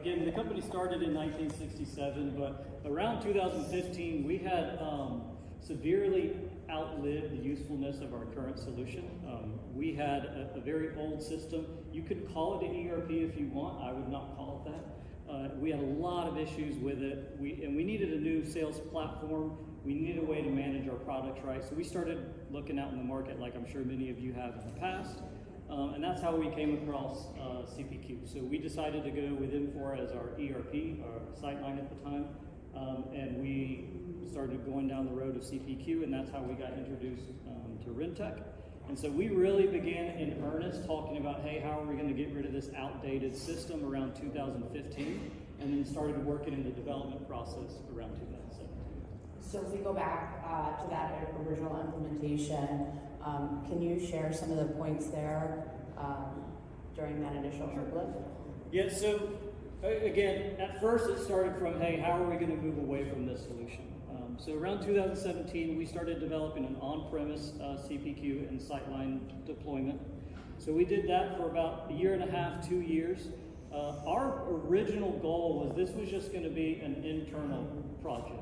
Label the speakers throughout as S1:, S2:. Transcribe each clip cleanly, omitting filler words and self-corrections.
S1: again, the company started in 1967, but around 2015, we had severely outlived the usefulness of our current solution. We had a very old system. You could call it an ERP if you want. I would not call it that. We had a lot of issues with it, and we needed a new sales platform. We needed a way to manage our products right. So we started looking out in the market, like I'm sure many of you have in the past. And that's how we came across CPQ. So we decided to go with Infor as our ERP, our Sightline at the time, and we started going down the road of CPQ, and that's how we got introduced to Rentec. And so we really began in earnest talking about, hey, how are we going to get rid of this outdated system around 2015, and then started working in the development process around 2017.
S2: So if we go back to that original implementation, can you share some of the points there during that initial uplift?
S1: Yeah, so again, at first it started from, hey, how are we going to move away from this solution? So around 2017, we started developing an on-premise CPQ and Sightline deployment. So we did that for about a year and a half, 2 years. Our original goal was this was just going to be an internal project.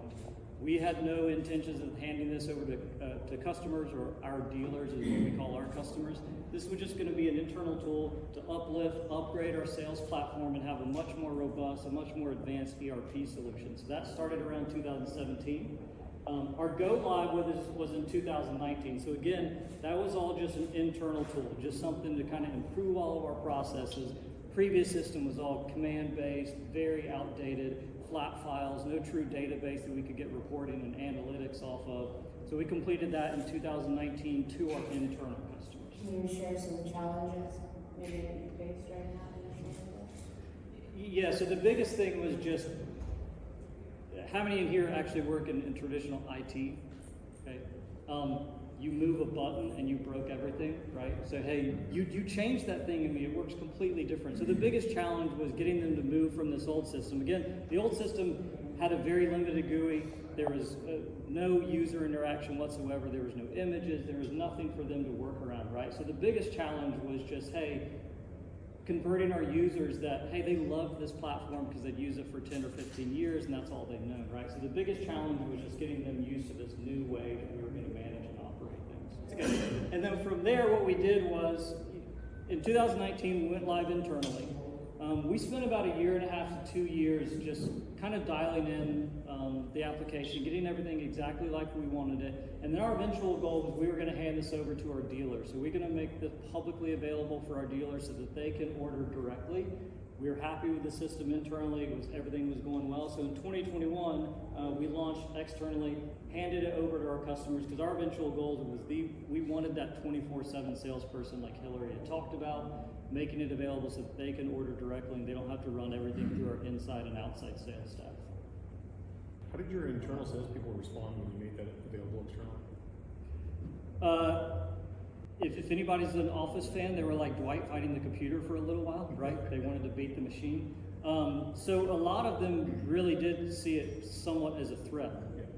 S1: We had no intentions of handing this over to customers or our dealers, is what we call our customers. This was just going to be an internal tool to uplift, upgrade our sales platform, and have a much more robust, a much more advanced ERP solution. So that started around 2017. Our go live with this was in 2019. So again, that was all just an internal tool, just something to kind of improve all of our processes. Previous system was all command-based, very outdated, flat files, no true database that we could get reporting and analytics off of. So we completed that in 2019 to our internal customers.
S2: Can you share some challenges maybe that you faced during that initial?
S1: Yeah, so the biggest thing was just, how many in here actually work in traditional IT? Okay. You move a button and you broke everything, right? So hey, you changed that thing and it works completely different. So the biggest challenge was getting them to move from this old system. Again, the old system had a very limited GUI. There was no user interaction whatsoever. There was no images. There was nothing for them to work around, right? So the biggest challenge was just, hey, converting our users that, hey, they loved this platform because they'd used it for 10 or 15 years and that's all they've known, right? So the biggest challenge was just getting them used to this new way that we were going to manage and operate things. And then from there, what we did was, in 2019, we went live internally. We spent about a year and a half to 2 years just kind of dialing in the application, getting everything exactly like we wanted it. And then our eventual goal was we were going to hand this over to our dealers. So we're going to make this publicly available for our dealers so that they can order directly. We were happy with the system internally. Everything was going well. So in 2021, we launched externally, handed it over to our customers because our eventual goal was we wanted that 24/7 salesperson like Hillary had talked about, making it available so that they can order directly and they don't have to run everything through our inside and outside sales staff.
S3: How did your internal salespeople respond when you made that available externally?
S1: If anybody's an Office fan, they were like Dwight fighting the computer for a little while, right? They wanted to beat the machine. So a lot of them really did see it somewhat as a threat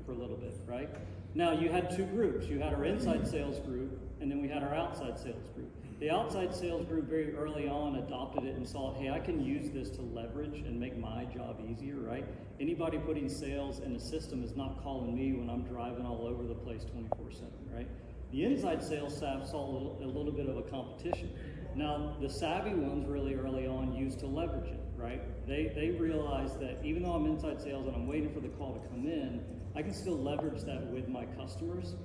S1: for a little bit, right? Now you had two groups. You had our inside sales group, and then we had our outside sales group. The outside sales group very early on adopted it and saw, hey, I can use this to leverage and make my job easier, right? Anybody putting sales in a system is not calling me when I'm driving all over the place 24/7, right? The inside sales staff saw a little bit of a competition. Now, the savvy ones really early on used to leverage it, right? They realized that even though I'm inside sales and I'm waiting for the call to come in, I can still leverage that with my customers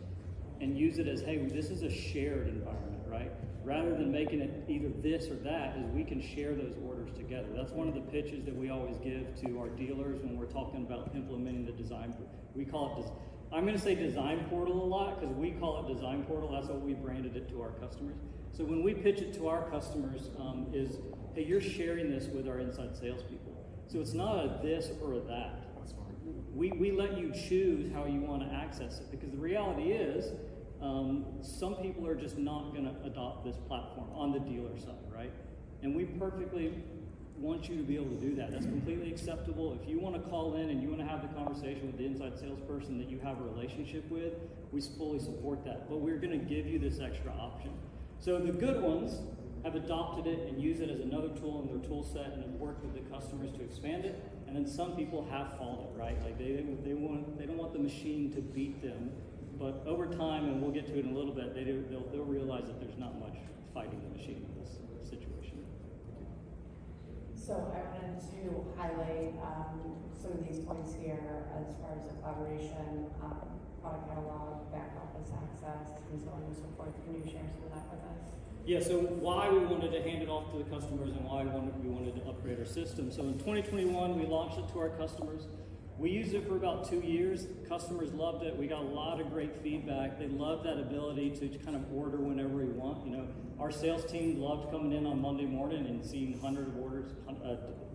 S1: and use it as, hey, this is a shared environment, right? Rather than making it either this or that, is we can share those orders together. That's one of the pitches that we always give to our dealers when we're talking about implementing the design. We call it, I'm going to say design portal a lot because we call it design portal. That's what we branded it to our customers. So when we pitch it to our customers is, hey, you're sharing this with our inside salespeople. So it's not a this or a that. We let you choose how you want to access it because the reality is some people are just not going to adopt this platform on the dealer side, right? And we perfectly want you to be able to do that. That's completely acceptable. If you want to call in and you want to have the conversation with the inside salesperson that you have a relationship with, we fully support that. But we're going to give you this extra option. So the good ones have adopted it and use it as another tool in their tool set and have worked with the customers to expand it. And then some people have followed, right? Like they don't want the machine to beat them, but over time, and we'll get to it in a little bit, they'll realize that there's not much fighting the machine in this situation.
S2: So I wanted to highlight some of these points here as far as the collaboration, product catalog, back office access, and so on and so forth. Can you share some of that with us?
S1: Yeah, so why we wanted to hand it off to the customers and why we wanted to upgrade our system. So in 2021, we launched it to our customers. We used it for about 2 years. Customers loved it. We got a lot of great feedback. They loved that ability to kind of order whenever we want. You know, our sales team loved coming in on Monday morning and seeing hundreds of orders,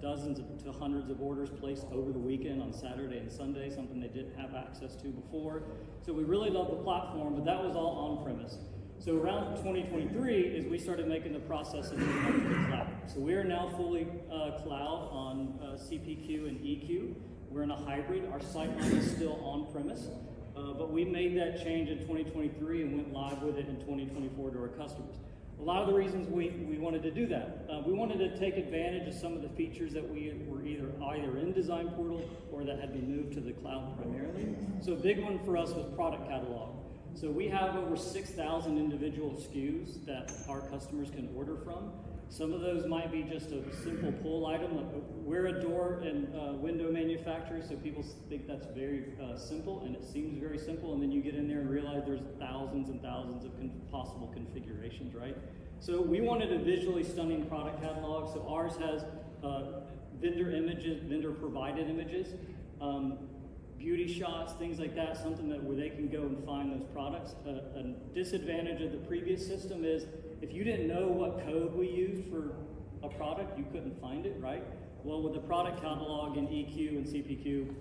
S1: dozens to hundreds of orders placed over the weekend on Saturday and Sunday, something they didn't have access to before. So we really loved the platform, but that was all on-premise. So around 2023 is we started making the process of moving up to the cloud. So we are now fully cloud on CPQ and EQ. We're in a hybrid. Our site line is still on-premise, but we made that change in 2023 and went live with it in 2024 to our customers. A lot of the reasons we wanted to do that, we wanted to take advantage of some of the features that we were either in Design Portal or that had been moved to the cloud primarily. So a big one for us was product catalog. So we have over 6,000 individual SKUs that our customers can order from. Some of those might be just a simple pull item. Like we're a door and window manufacturer, so people think that's very simple, and it seems very simple, and then you get in there and realize there's thousands and thousands of possible configurations, right? So we wanted a visually stunning product catalog, so ours has vendor images, vendor provided images, beauty shots, things like that, something that where they can go and find those products. A disadvantage of the previous system is if you didn't know what code we used for a product, you couldn't find it, right? Well, with the product catalog in EQ and CPQ,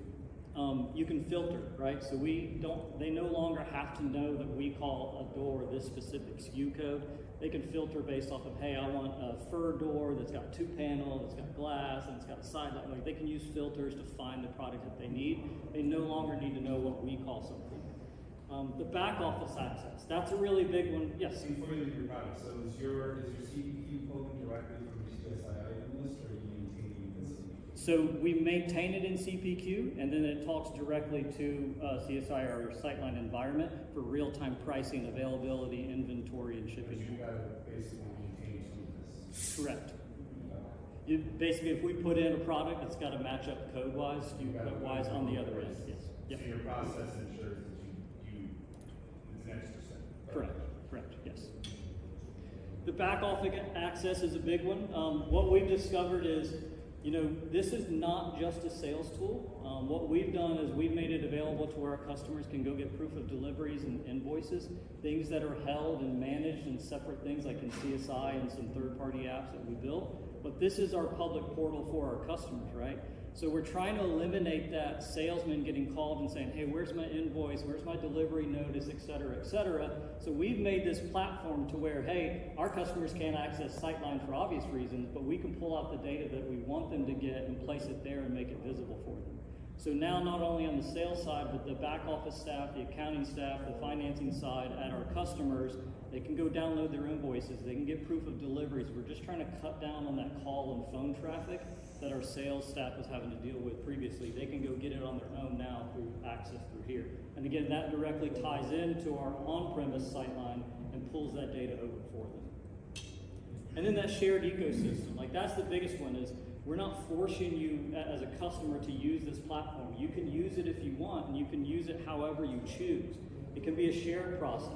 S1: you can filter, right? So they no longer have to know that we call a door this specific SKU code. They can filter based off of, hey, I want a fur door that's got 2 panels, it's got glass, and it's got a side light. Like they can use filters to find the product that they need. They no longer need to know what we call something. The back office access, that's a really big one. Yes?
S4: Before you leave your product, so is your CPQ pulling directly from your CSI item list, or are you maintaining the CPQ?
S1: So we maintain it in CPQ, and then it talks directly to CSI or Sightline environment for real-time pricing, availability, inventory, and shipping.
S4: But you got to basically maintain some of this.
S1: Correct. Basically, if we put in a product, it's got to match up code-wise, SKU code-wise on the other end. Yes. Yep.
S4: So your process ensures that it's an extra step.
S1: Correct, yes. The back office access is a big one. What we've discovered is, this is not just a sales tool. What we've done is we've made it available to where our customers can go get proof of deliveries and invoices, things that are held and managed in separate things like in CSI and some third-party apps that we built. But this is our public portal for our customers, right? So we're trying to eliminate that salesman getting called and saying, hey, where's my invoice? Where's my delivery notice, et cetera, et cetera. So we've made this platform to where, hey, our customers can't access Sightline for obvious reasons, but we can pull out the data that we want them to get and place it there and make it visible for them. So now not only on the sales side, but the back office staff, the accounting staff, the financing side at our customers, they can go download their invoices. They can get proof of deliveries. We're just trying to cut down on that call and phone traffic that our sales staff was having to deal with previously. They can go get it on their own now through access through here. And again, that directly ties into our on-premise Sightline and pulls that data over for them. And then that shared ecosystem, like that's the biggest one is we're not forcing you as a customer to use this platform. You can use it if you want, and you can use it however you choose. It can be a shared process.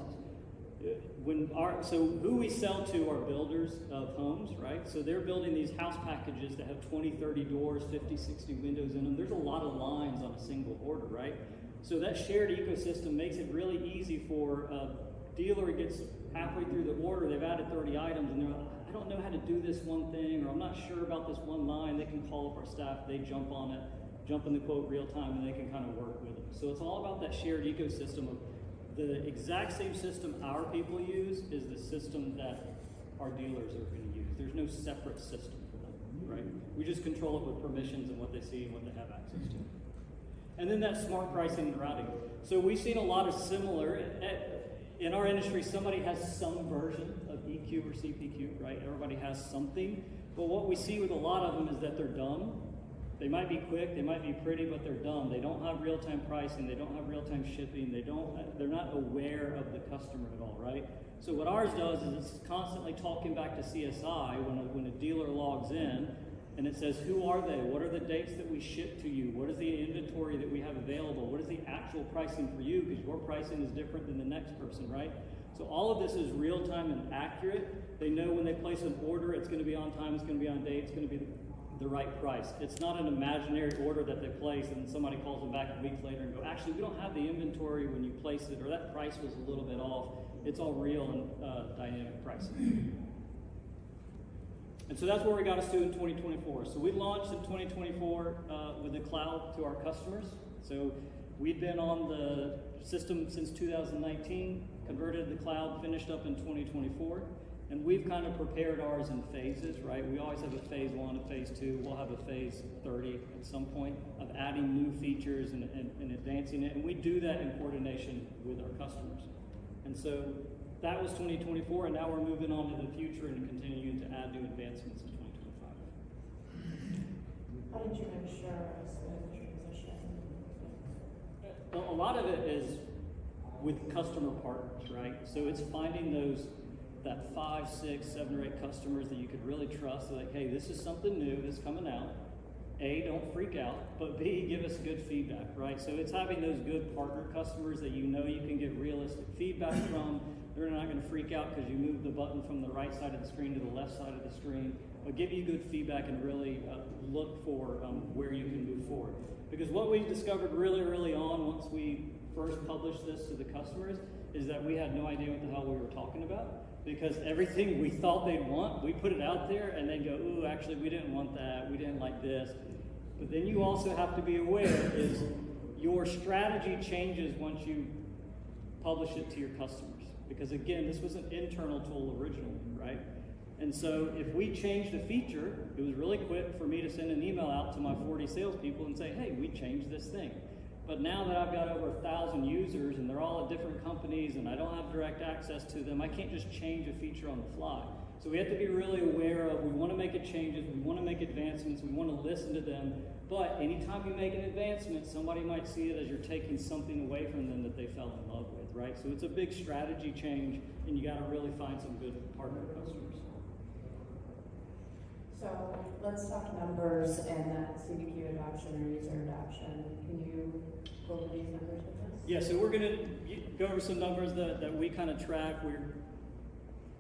S1: So who we sell to are builders of homes, right? So they're building these house packages that have 20, 30 doors, 50, 60 windows in them. There's a lot of lines on a single order, right? So that shared ecosystem makes it really easy for a dealer who gets halfway through the order, they've added 30 items, and they're like, I don't know how to do this one thing, or I'm not sure about this one line. They can call up our staff, they jump on it, jump in the quote real time, and they can kind of work with it. So it's all about that shared ecosystem of the exact same system our people use is the system that our dealers are going to use. There's no separate system for them, right? We just control it with permissions and what they see and what they have access to. And then that smart pricing and routing. So we've seen a lot of similar, in our industry, somebody has some version of EQ or CPQ, right? Everybody has something. But what we see with a lot of them is that they're dumb. They might be quick, they might be pretty, but they're dumb. They don't have real-time pricing, they don't have real-time shipping, they're not aware of the customer at all, right? So what ours does is it's constantly talking back to CSI when a dealer logs in, and it says, who are they? What are the dates that we ship to you? What is the inventory that we have available? What is the actual pricing for you? Because your pricing is different than the next person, right? So all of this is real-time and accurate. They know when they place an order, it's going to be on time, it's going to be on date, it's going to be the right price. It's not an imaginary order that they place and then somebody calls them back a week later and go, actually, we don't have the inventory when you place it, or that price was a little bit off. It's all real and dynamic pricing. And so that's where we got us to in 2024. So we launched in 2024 with the cloud to our customers. So we've been on the system since 2019, converted to the cloud, finished up in 2024. And we've kind of prepared ours in phases, right? We always have a phase 1, a phase 2. We'll have a phase 30 at some point of adding new features and advancing it. And we do that in coordination with our customers. And so that was 2024, and now we're moving on to the future and continuing to add new advancements in 2025.
S2: How did you ensure a smooth transition?
S1: A lot of it is with customer partners, right? So it's finding that 5, 6, 7, or 8 customers that you could really trust. They're like, hey, this is something new that's coming out. A, don't freak out, but B, give us good feedback, right? So it's having those good partner customers that you know you can get realistic feedback from. They're not going to freak out because you moved the button from the right side of the screen to the left side of the screen, but give you good feedback and really look for where you can move forward. Because what we discovered really early on, once we first published this to the customers, is that we had no idea what the hell we were talking about. Because everything we thought they'd want, we put it out there and they go, ooh, actually, we didn't want that, we didn't like this. But then you also have to be aware is your strategy changes once you publish it to your customers. Because again, this was an internal tool originally, right? And so if we changed a feature, it was really quick for me to send an email out to my 40 salespeople and say, hey, we changed this thing. But now that I've got over 1,000 users and they're all at different companies and I don't have direct access to them, I can't just change a feature on the fly. So we have to be really aware of, we want to make changes, we want to make advancements, we want to listen to them, but anytime you make an advancement, somebody might see it as you're taking something away from them that they fell in love with, right? So it's a big strategy change and you got to really find some good partner customers.
S2: So let's talk numbers and that CPQ adoption or user adoption. Can you go over these numbers with us?
S1: Yeah, so we're going to go over some numbers that we kind of track.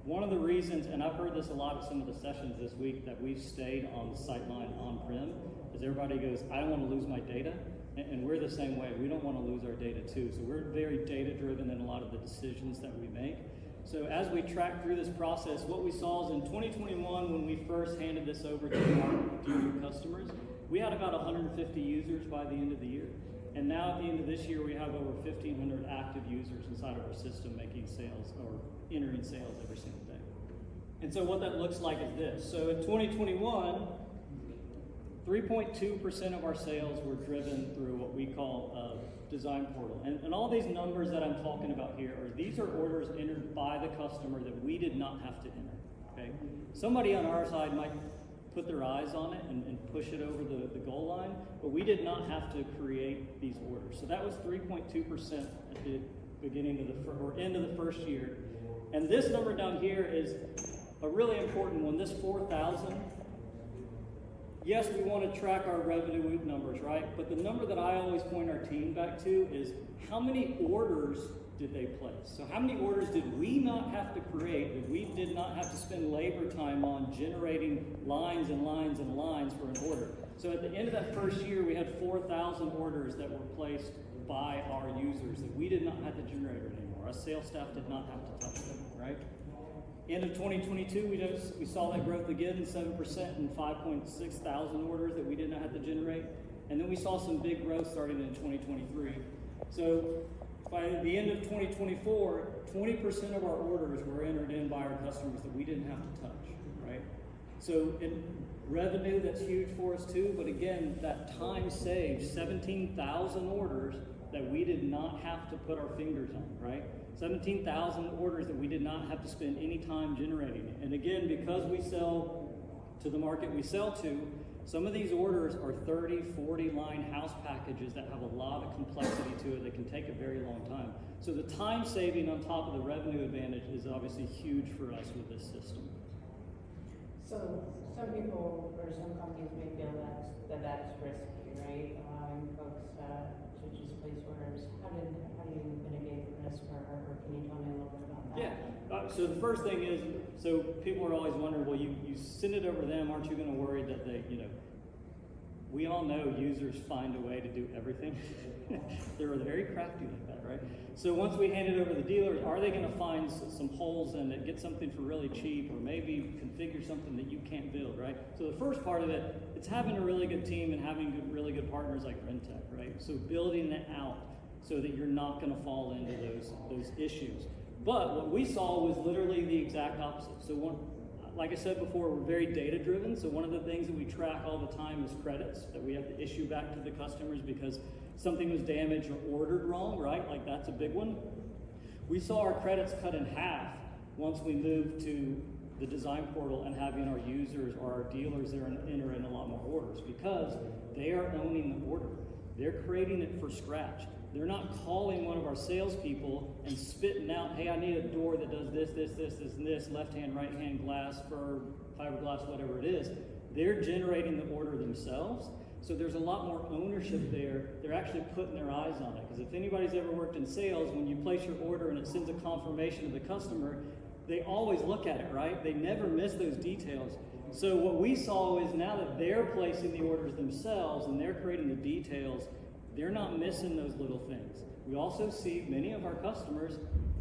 S1: One of the reasons, and I've heard this a lot at some of the sessions this week, that we've stayed on Sightline on-prem, is everybody goes, I don't want to lose my data, and we're the same way. We don't want to lose our data too. So we're very data-driven in a lot of the decisions that we make. So as we track through this process, what we saw is in 2021, when we first handed this over to our dealer customers, we had about 150 users by the end of the year. And now at the end of this year, we have over 1,500 active users inside of our system making sales or entering sales every single day. And so what that looks like is this. So in 2021, 3.2% of our sales were driven through what we call design portal. And all these numbers that I'm talking about here, these are orders entered by the customer that we did not have to enter, okay? Somebody on our side might put their eyes on it and push it over the goal line, but we did not have to create these orders. So that was 3.2% at the beginning of or end of the first year. And this number down here is a really important one, this 4,000. Yes, we want to track our revenue numbers, right? But the number that I always point our team back to is how many orders did they place? So how many orders did we not have to create, that we did not have to spend labor time on generating lines and lines and lines for an order? So at the end of that first year, we had 4,000 orders that were placed by our users that we did not have to generate anymore. Our sales staff did not have to touch them, right? End of 2022, we saw that growth again, 7% and 5.6 thousand orders that we did not have to generate. And then we saw some big growth starting in 2023. So by the end of 2024, 20% of our orders were entered in by our customers that we didn't have to touch, right? So in revenue, that's huge for us too. But again, that time saved, 17,000 orders that we did not have to put our fingers on, right? 17,000 orders that we did not have to spend any time generating. And again, because we sell to the market we sell to, some of these orders are 30, 40 line house packages that have a lot of complexity to it that can take a very long time. So the time saving on top of the revenue advantage is obviously huge for us with this system.
S2: So some people or some companies may feel that's risky, right? Allowing folks to just place orders. How do you mitigate the risk, or can you tell me a little bit about that?
S1: Yeah. So the first thing is, so people are always wondering, well, you send it over to them, aren't you going to worry that they, we all know users find a way to do everything. They're very crafty like that, right? So once we hand it over to the dealers, are they going to find some holes in it, get something for really cheap, or maybe configure something that you can't build, right? So the first part of it, it's having a really good team and having really good partners like Rentec, right? So building it out so that you're not going to fall into those issues. But what we saw was literally the exact opposite. So like I said before, we're very data driven. So one of the things that we track all the time is credits that we have to issue back to the customers because something was damaged or ordered wrong, right? Like that's a big one. We saw our credits cut in half once we moved to the design portal and having our users or our dealers there enter in a lot more orders because they are owning the order. They're creating it from scratch. They're not calling one of our salespeople and spitting out, hey, I need a door that does this, and this, left hand, right hand, glass, fur, fiberglass, whatever it is. They're generating the order themselves. So there's a lot more ownership there. They're actually putting their eyes on it. Because if anybody's ever worked in sales, when you place your order and it sends a confirmation to the customer, they always look at it, right? They never miss those details. So what we saw is now that they're placing the orders themselves and they're creating the details, they're not missing those little things. We also see many of our customers,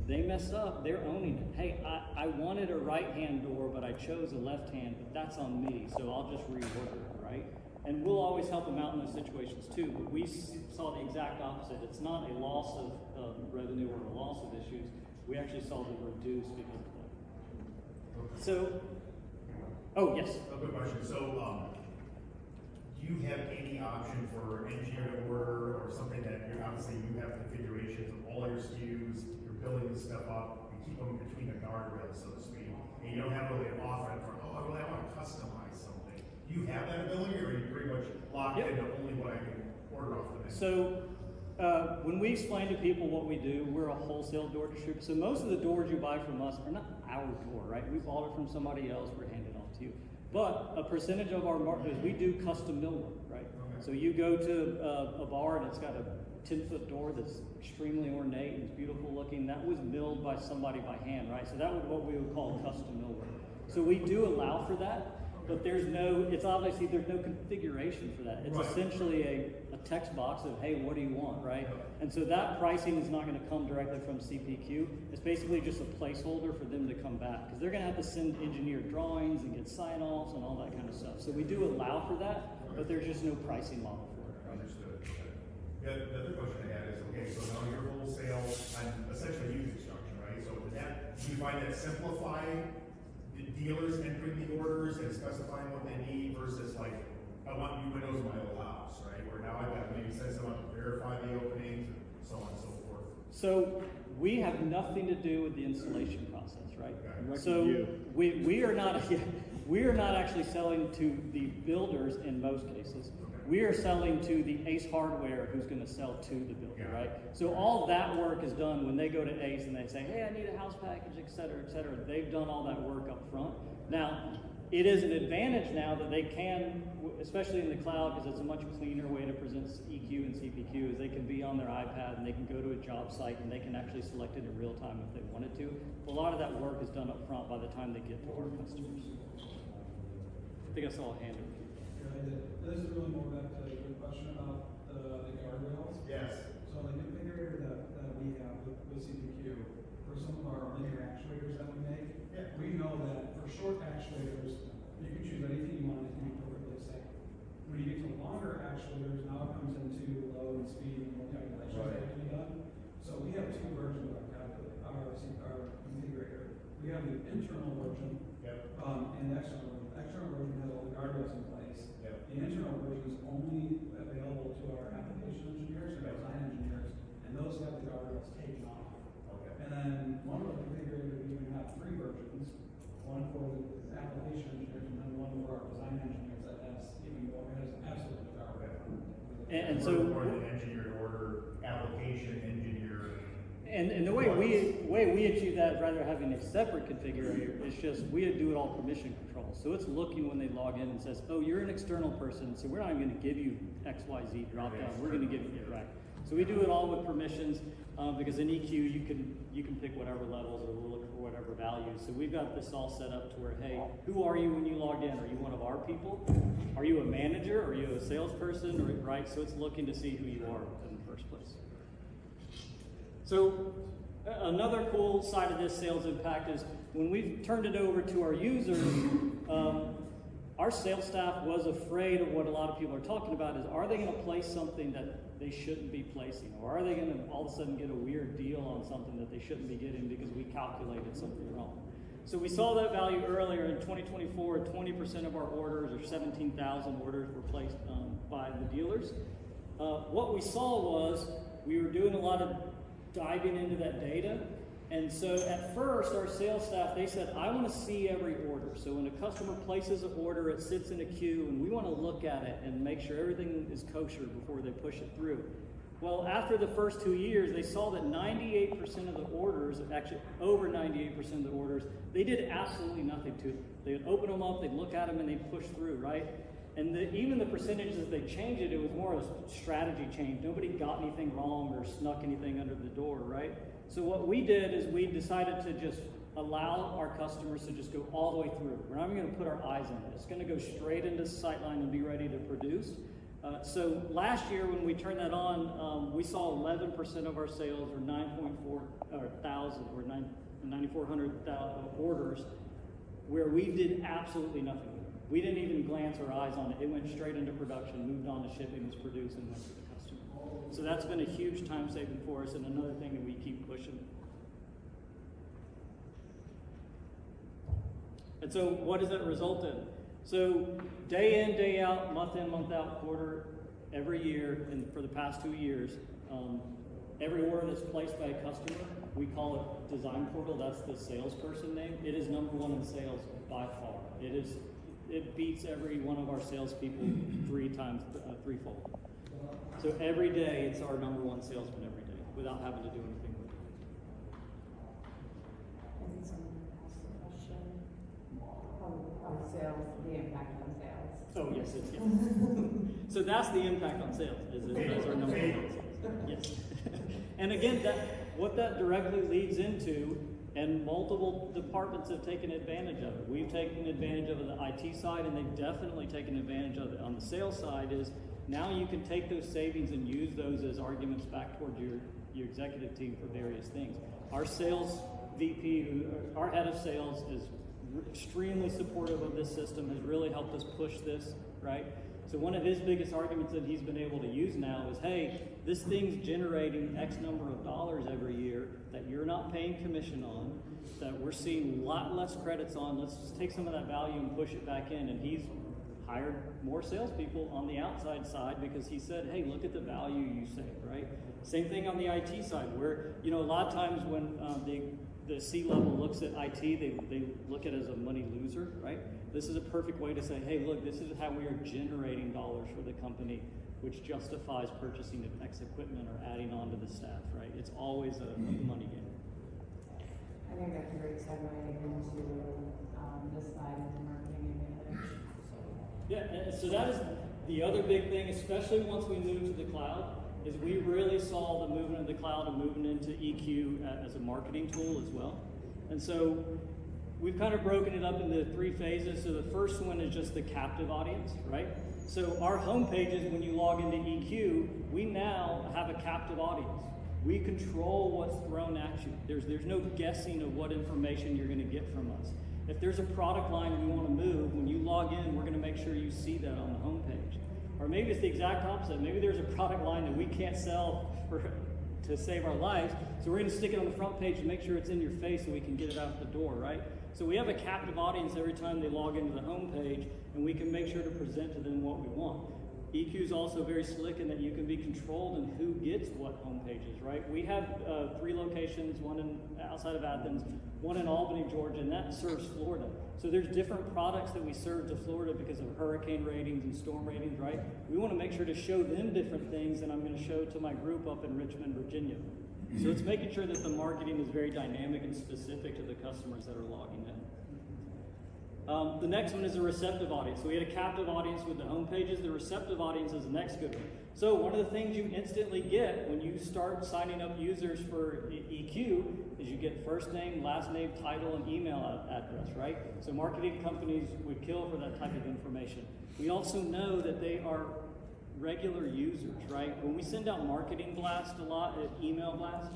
S1: they mess up, they're owning it. Hey, I wanted a right-hand door, but I chose a left-hand, but that's on me, so I'll just reorder it, right? And we'll always help them out in those situations too, but we saw the exact opposite. It's not a loss of revenue or a loss of issues. We actually saw them reduce because of that. So, oh, yes.
S5: A good question. So, do you have any option for engineer to order or something that you're obviously you have configurations of all your SKUs, you're building this stuff up, you keep them between the guardrails, so to speak, and you don't have really an offering for, I want to customize something. Do you have that ability, or are you pretty much locked into only what I can order off the menu?
S1: So, when we explain to people what we do, we're a wholesale door distributor. So most of the doors you buy from us are not our door, right? We bought it from somebody else, we're handing it off to you. But a percentage of our market is we do custom millwork, right? Okay. So you go to a bar and it's got a 10-foot door that's extremely ornate and it's beautiful looking. That was milled by somebody by hand, right? So that was what we would call custom millwork. So we do allow for that, but there's no configuration for that. It's essentially a text box of, hey, what do you want, right? And so that pricing is not going to come directly from CPQ. It's basically just a placeholder for them to come back because they're going to have to send engineered drawings and get sign-offs and all that kind of stuff. So we do allow for that, but there's just no pricing model for it. Right?
S5: Understood. Okay. The other question I had is, okay, so now you're wholesale on essentially new construction, right? So do you find that simplifying the dealers entering the orders and specifying what they need versus like, I want new windows in my old house, right? Where now I've got to maybe send someone to verify the openings and so on and so forth.
S1: So we have nothing to do with the installation process, right?
S5: Okay.
S1: So we are not actually selling to the builders in most cases. Okay. We are selling to the Ace Hardware who's going to sell to the builder, right? So all that work is done when they go to Ace and they say, hey, I need a house package, et cetera, et cetera. They've done all that work up front. Now, it is an advantage now that they can, especially in the cloud, because it's a much cleaner way to present EQ and CPQ, is they can be on their iPad and they can go to a job site and they can actually select it in real time if they wanted to. A lot of that work is done up front by the time they get to our customers. I think I saw a hand over here.
S6: This is really more back to your question about the guardrails.
S5: Yes.
S6: So the configurator that we have with CPQ, for some of our linear actuators that we make, we know that for short actuators, you can choose anything you want, it can be perfectly safe. When you get to longer actuators, now it comes into load and speed and what calculations that can be done. So we have two versions of our configurator. We have the internal version and the external version. The external version has all the guardrails in place. The internal version is only available to our application engineers and design engineers, and those have the guardrails taken off. And then one of the configurators, we even have 3 versions, one for the application engineers and then one for our design engineers that has even more, it has absolutely power.
S1: And so,
S5: More than engineer to order, application engineer.
S1: and the way we achieve that, rather than having a separate configurator, is just we do it all permission control. So it's looking when they log in and says, oh, you're an external person, so we're not even going to give you XYZ drop down. We're going to give you right. So we do it all with permissions because in EQ you can pick whatever levels or we'll look for whatever values. So we've got this all set up to where, hey, who are you when you log in? Are you one of our people? Are you a manager? Are you a salesperson? Right? So it's looking to see who you are in the first place. So another cool side of this sales impact is when we've turned it over to our users, our sales staff was afraid of what a lot of people are talking about is, are they going to place something that they shouldn't be placing? Or are they going to all of a sudden get a weird deal on something that they shouldn't be getting because we calculated something wrong? So we saw that value earlier in 2024, 20% of our orders or 17,000 orders were placed by the dealers. What we saw was we were doing a lot of diving into that data. And so at first, our sales staff, they said, I want to see every order. So when a customer places an order, it sits in a queue, and we want to look at it and make sure everything is kosher before they push it through. Well, after the first 2 years, they saw that 98% of the orders, actually over 98% of the orders, they did absolutely nothing to them. They would open them up, they'd look at them, and they'd push through, right? And even the percentages that they changed it was more of a strategy change. Nobody got anything wrong or snuck anything under the door, right? So what we did is we decided to just allow our customers to just go all the way through. We're not even going to put our eyes on it. It's going to go straight into Sightline and be ready to produce. So last year when we turned that on, we saw 11% of our sales, or 9,400 orders, where we did absolutely nothing. We didn't even glance our eyes on it. It went straight into production, moved on to shipping, was produced, and went to the customer. So that's been a huge time saving for us, and another thing that we keep pushing. And so what does that result in? So day in, day out, month in, month out, quarter, every year, and for the past 2 years, every order that's placed by a customer, we call it Design Portal. That's the salesperson name. It is number 1 in sales by far. It beats every one of our salespeople threefold. So every day, it's our number 1 salesman every day, without having to do anything with it.
S2: I think someone asked a question on sales, the impact on sales.
S1: Oh, yes. So that's the impact on sales, is our number 1 sales. Yes. And again, what that directly leads into, and multiple departments have taken advantage of it. We've taken advantage of it on the IT side, and they've definitely taken advantage of it on the sales side, is now you can take those savings and use those as arguments back towards your executive team for various things. Our sales VP, our head of sales, is extremely supportive of this system, has really helped us push this, right? So one of his biggest arguments that he's been able to use now is, hey, this thing's generating X number of dollars every year that you're not paying commission on, that we're seeing a lot less credits on. Let's just take some of that value and push it back in. And he's hired more salespeople on the outside side because he said, hey, look at the value you save, right? Same thing on the IT side, where, a lot of times when the C-level looks at IT, they look at it as a money loser, right? This is a perfect way to say, hey, look, this is how we are generating dollars for the company, which justifies purchasing X equipment or adding on to the staff, right? It's always a money game.
S2: I think that's a great segue into this slide into marketing advantage.
S1: Yeah, and so that is the other big thing, especially once we move to the cloud, is we really saw the movement of the cloud and moving into EQ as a marketing tool as well. And so we've kind of broken it up into 3 phases. So the first one is just the captive audience, right? So our home pages, when you log into EQ, we now have a captive audience. We control what's thrown at you. There's no guessing of what information you're going to get from us. If there's a product line we want to move, when you log in, we're going to make sure you see that on the home page. Or maybe it's the exact opposite. Maybe there's a product line that we can't sell to save our lives, so we're going to stick it on the front page to make sure it's in your face so we can get it out the door, right? So we have a captive audience every time they log into the home page, and we can make sure to present to them what we want. EQ is also very slick in that you can be controlled in who gets what home pages, right? We have 3 locations, one outside of Athens, one in Albany, Georgia, and that serves Florida. So there's different products that we serve to Florida because of hurricane ratings and storm ratings, right? We want to make sure to show them different things than I'm going to show to my group up in Richmond, Virginia. So it's making sure that the marketing is very dynamic and specific to the customers that are logging in. The next one is a receptive audience. So we had a captive audience with the home pages. The receptive audience is the next good one. So one of the things you instantly get when you start signing up users for EQ is you get first name, last name, title, and email address, right? So marketing companies would kill for that type of information. We also know that they are regular users, right? When we send out marketing blast a lot, email blast,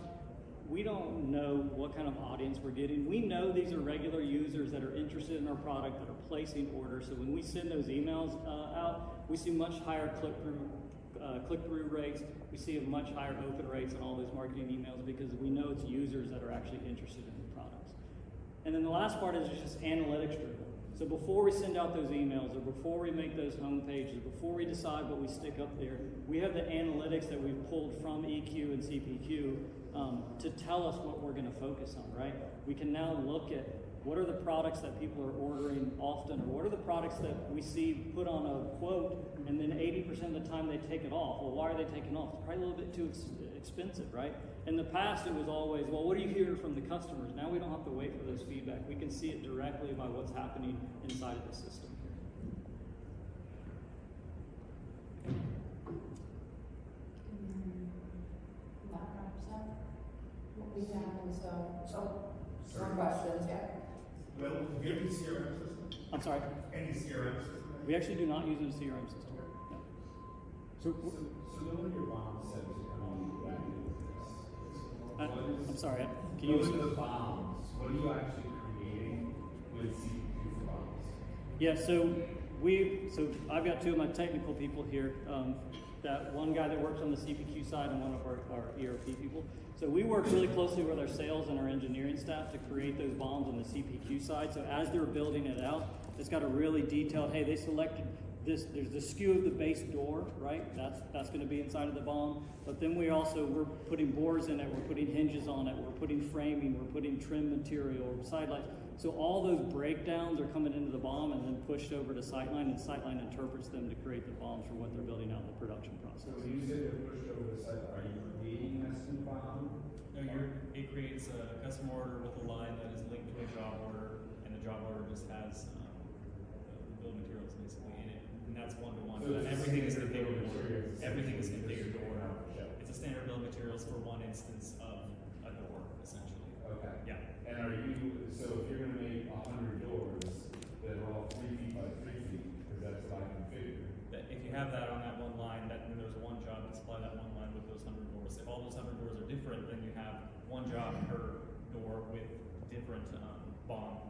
S1: we don't know what kind of audience we're getting. We know these are regular users that are interested in our product, that are placing orders. So when we send those emails out, we see much higher click-through rates. We see a much higher open rates on all those marketing emails because we know it's users that are actually interested in the products. And then the last part is just analytics driven. So before we send out those emails or before we make those home pages, before we decide what we stick up there, we have the analytics that we've pulled from EQ and CPQ to tell us what we're going to focus on, right? We can now look at what are the products that people are ordering often, or what are the products that we see put on a quote and then 80% of the time they take it off. Well, why are they taking off? It's probably a little bit too expensive, right? In the past, it was always, well, what are you hearing from the customers? Now we don't have to wait for those feedback. We can see it directly by what's happening inside of the system.
S2: That wraps up what we have, and so more questions, yeah.
S5: Well, do you have any CRM system?
S1: I'm sorry?
S5: Any CRM system?
S1: We actually do not use a CRM system. No.
S4: So knowing your bomb said to come back into this.
S1: I'm sorry, can you
S4: Those are the bombs. What are you actually creating with CPQ for bombs?
S1: Yeah, so I've got 2 of my technical people here. That one guy that works on the CPQ side and one of our ERP people. So we work really closely with our sales and our engineering staff to create those bombs on the CPQ side. So as they're building it out, it's got a really detailed, hey, they selected this, there's the skew of the base door, right? That's going to be inside of the bomb. But then we're putting boards in it, we're putting hinges on it, we're putting framing, we're putting trim material, sidelights. So all those breakdowns are coming into the bomb and then pushed over to Sightline, and Sightline interprets them to create the bombs for what they're building out in the production process.
S4: So you said they're pushed over the site. Are you creating a new bomb?
S7: No, it creates a custom order with a line that is linked to a job order, and the job order just has the bill of materials basically in it, and that's one-to-one.
S4: So
S7: Everything is
S4: standard bill
S7: configured
S4: of
S7: to order.
S4: materials.
S7: Everything is configured to order.
S4: Yeah.
S7: It's a standard bill of materials for one instance of a door, essentially.
S4: Okay.
S7: Yeah.
S4: And so if you're gonna make 100 doors that are all 3 feet by 3 feet, because that's what I configured.
S7: If you have that on that one line, then there's one job to supply that one line with those 100 doors. If all those 100 doors are different, then you have one job per door with different bond.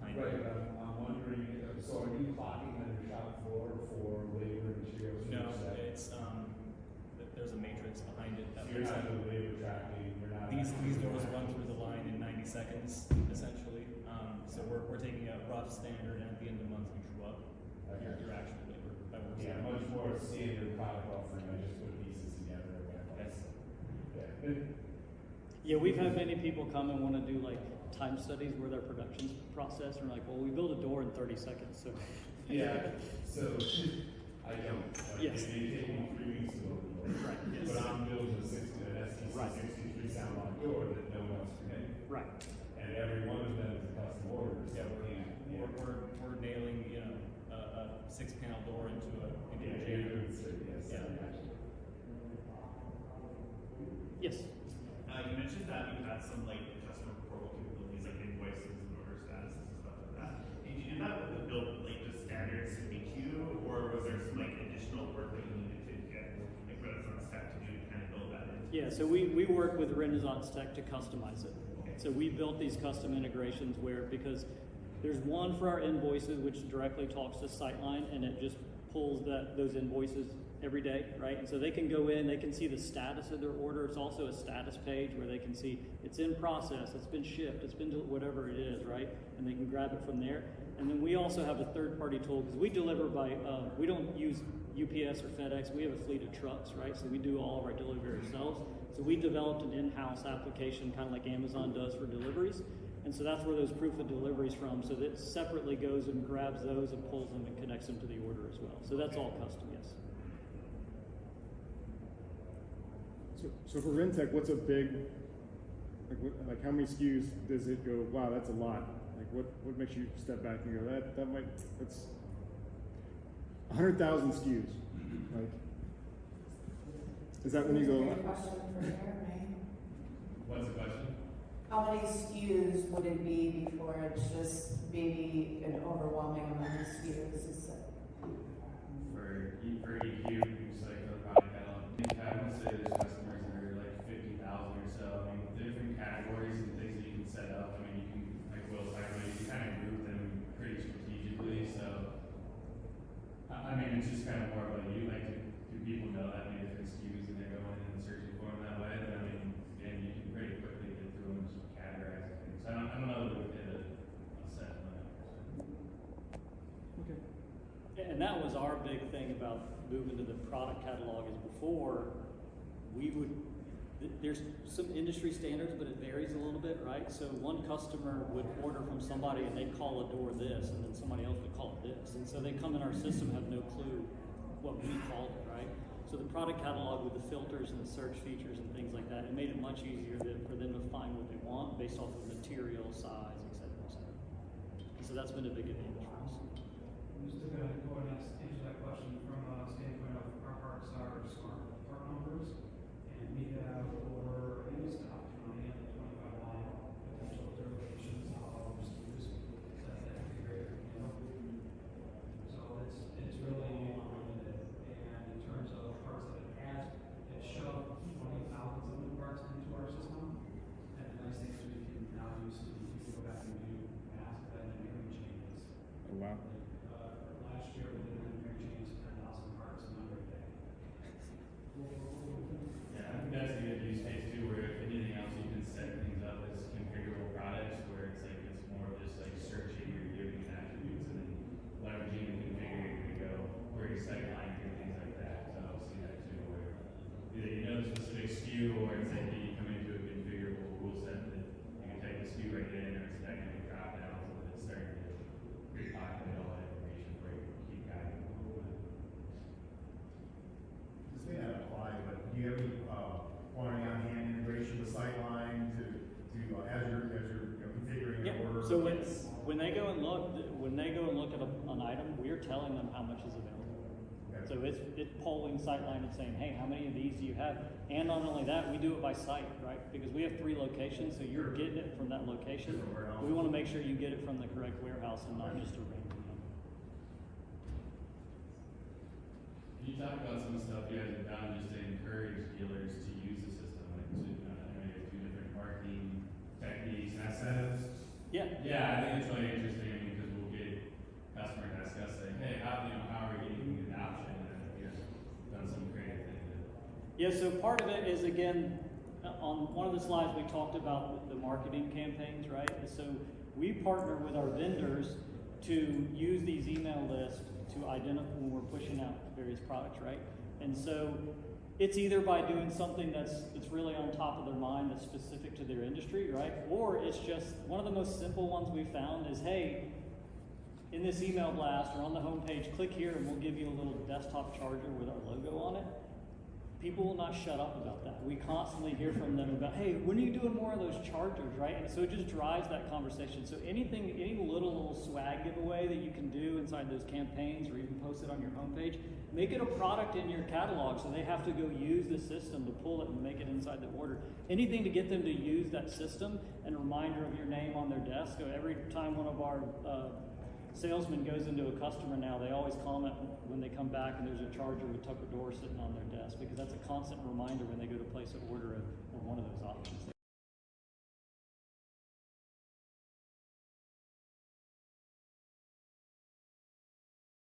S4: Right, I'm wondering, so are you clocking on your shop floor for labor and materials?
S7: No, it's there's a matrix behind it.
S4: So you're not doing labor tracking, you're not.
S7: These doors run through the line in 90 seconds, essentially. So we're taking a rough standard, and at the end of the month, we true up your actual labor. That works
S4: Yeah,
S7: out.
S4: much more standard product offering, I just put pieces together.
S7: Yes.
S1: Yeah, we've had many people come and want to do like time studies where their production process, and we're like, well, we build a door in 30 seconds, so.
S4: Yeah, so I don't.
S1: Yes.
S4: It may take me 3 weeks to build a door.
S1: Right, yes.
S4: But I'm building an STC
S1: Right.
S4: 63 sound lock door that no one else can make.
S1: Right.
S4: And every one of them is a custom order, so
S7: Yeah,
S4: yeah.
S7: we're nailing, a 6-panel door into a
S4: Yeah,
S7: jam.
S4: you're doing so, yes.
S7: Yeah.
S1: Yes.
S8: You mentioned that you had some customer portal capabilities like invoices and order statuses and stuff like that. Did you do that with the build just standard CPQ, or was there some additional work that you needed to get Renaissance Tech to do to kind of build that in?
S1: Yeah, so we work with Renaissance Tech to customize it. So we built these custom integrations because there's one for our invoices, which directly talks to Sightline, and it just pulls those invoices every day, right? And so they can go in, they can see the status of their order. It's also a status page where they can see it's in process, it's been shipped, it's been whatever it is, right? And they can grab it from there. And then we also have a third-party tool because we deliver by, we don't use UPS or FedEx, we have a fleet of trucks, right? So we do all of our delivery ourselves. So we developed an in-house application, kind of like Amazon does for deliveries. And so that's where those proof of deliveries from. So that separately goes and grabs those and pulls them and connects them to the order as well. So that's all custom, yes.
S3: So for Rentec, what's a big, like how many SKUs does it go, wow, that's a lot? Like what makes you step back and go, that's 100,000 SKUs. Like, is that when you go?
S2: Question for Jeremy.
S8: What's the question?
S2: How many SKUs would it be before it's just maybe an overwhelming amount of SKUs?
S4: For EQ, just like the product catalog, I would say there's customers that are like 50,000 or so. I mean, different categories and things that you can set up. I mean, you can, like Will was talking about, you can kind of group them pretty strategically. So, I mean, it's just kind of more of a, you like to, do people know that many different SKUs and they're going in and searching for them that way? But I mean, again, you can pretty quickly get through them and just categorize things. So I don't know that we would hit a set limit.
S1: Okay. And that was our big thing about moving to the product catalog is before we would, there's some industry standards, but it varies a little bit, right? So one customer would order from somebody and they'd call a door this, and then somebody else would call it this. And so they come in our system, have no clue what we called it, right? So the product catalog with the filters and the search features and things like that, it made it much easier for them to find what they want based off of material, size, et cetera, et cetera. And so that's been a big advantage for us.
S6: I'm just going to go and answer that question from a standpoint of our parts are smart part numbers, and we have over, I think it's top 20 and 25 line potential locations of SKUs. So that's that configurator, you know. So it's really unlimited. And in terms of parts that it has, it shoved 20,000 something parts into our system. And the nice thing is we can now use CPQ to go back and do massive engineering changes.
S3: Oh, wow.
S6: Last year we did engineering changes to 10,000 parts in under a day.
S4: Yeah, I think that's a good use case too, where if anything else, you can set things up as configurable products, where it's like, it's more of just like searching or giving it attributes and then leveraging the configurator to go where you set line and things like that. So I'll see that too, where either you know the specific SKU or it's like you come into a configurable rule set that you can type the SKU right in or it's a dynamic drop down so that it's starting to repopulate all that information for you to keep guiding.
S5: This may not apply, but do you have any quantity on hand integration with Sightline to as you're configuring
S1: Yeah.
S5: your order?
S1: So when they go and look at an item, we're telling them how much is available.
S5: Okay.
S1: So it's polling Sightline and saying, hey, how many of these do you have? And not only that, we do it by site, right? Because we have 3 locations, so you're getting it from that location.
S5: Different warehouse.
S1: We want to make sure you get it from the correct warehouse and not just a random number.
S4: Can you talk about some of the stuff you guys have done just to encourage dealers to use the system? Like, I know you have 2 different marketing techniques and assets.
S1: Yeah.
S4: Yeah, I think it's really interesting because we'll get customers ask us saying, hey, how are we getting the adoption? And we have done some creative things.
S1: Yeah, so part of it is, again, on one of the slides we talked about the marketing campaigns, right? So we partner with our vendors to use these email lists to identify when we're pushing out various products, right? And so it's either by doing something that's really on top of their mind that's specific to their industry, right? Or it's just one of the most simple ones we found is, hey, in this email blast or on the homepage, click here and we'll give you a little desktop charger with our logo on it. People will not shut up about that. We constantly hear from them about, hey, when are you doing more of those chargers, right? And so it just drives that conversation. So any little swag giveaway that you can do inside those campaigns or even post it on your homepage, make it a product in your catalog so they have to go use the system to pull it and make it inside the order. Anything to get them to use that system and a reminder of your name on their desk. So every time one of our salesman goes into a customer now, they always comment when they come back and there's a charger with Tucker Door sitting on their desk because that's a constant reminder when they go to place an order of one of those options.